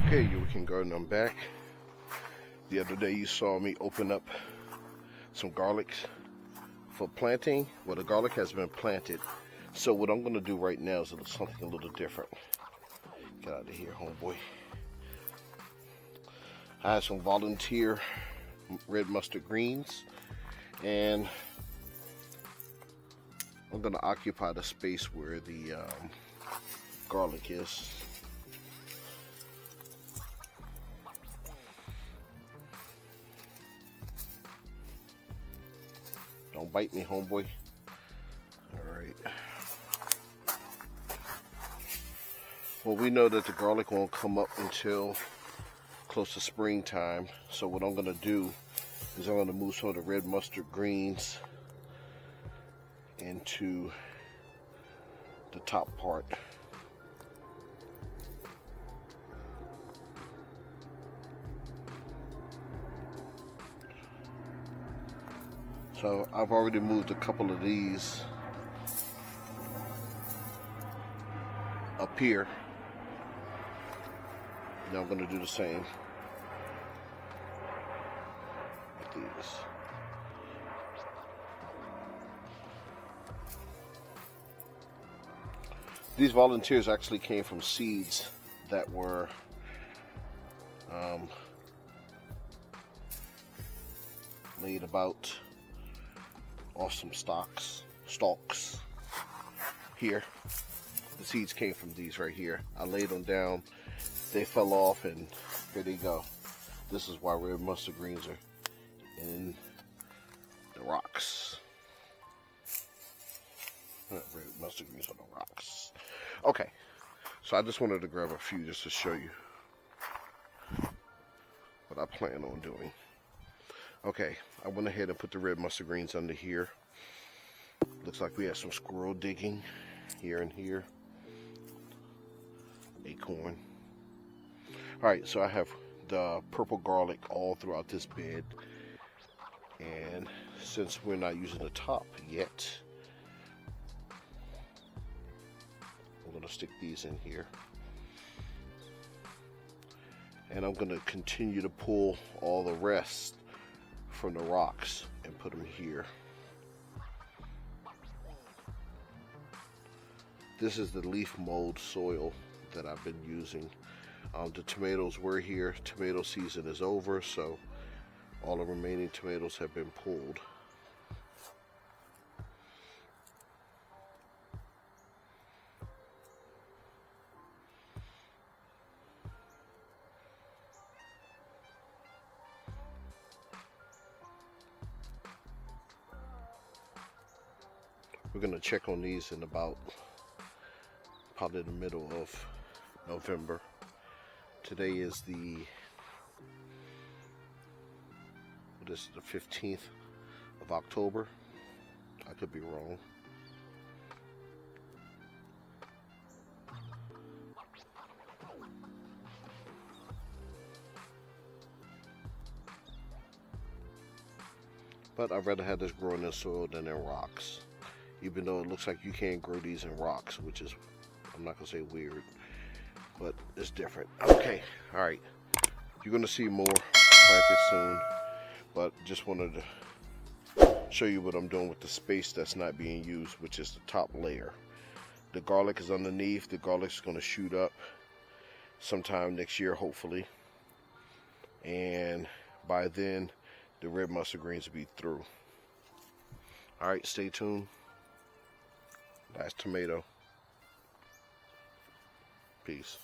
Hey, you weekend gardener, I'm back. The other day you saw me open up some garlic for planting. Well, the garlic has been planted. So what I'm going to do right now is something a little different. Get out of here, homeboy. I have some volunteer red mustard greens, and I'm going to occupy the space where the garlic is. Don't bite me, homeboy. Alright. Well, we know that the garlic won't come up until close to springtime. So what I'm going to do is I'm going to move some of the red mustard greens into the top part. So I've already moved a couple of these up here. Now I'm going to do the same with these. These volunteers actually came from seeds that were laid about off some stalks here. The seeds came from these right here. I laid them down, they fell off, and here they go. This is why red mustard greens are in the rocks. Red mustard greens on the rocks. Okay, so I just wanted to grab a few just to show you what I plan on doing. Okay, I went ahead and put the red mustard greens under here. Looks like we have some squirrel digging here and here. Acorn. Alright, so I have the purple garlic all throughout this bed. And since we're not using the top yet, I'm going to stick these in here. And I'm going to continue to pull all the rest from the rocks and put them here. This is the leaf mold soil that I've been using. The tomatoes were here. Tomato season is over, so all the remaining tomatoes have been pulled. We're going to check on these in about probably the middle of November. Today is the 15th of October. I could be wrong. But I'd rather have this growing in soil than in rocks. Even though it looks like you can't grow these in rocks, which is, I'm not gonna say weird, but it's different. Okay, all right. You're gonna see more planted soon, but just wanted to show you what I'm doing with the space that's not being used, which is the top layer. The garlic is underneath. The garlic's gonna shoot up sometime next year, hopefully, and by then the red mustard greens will be through. All right, stay tuned. Last tomato. Peace.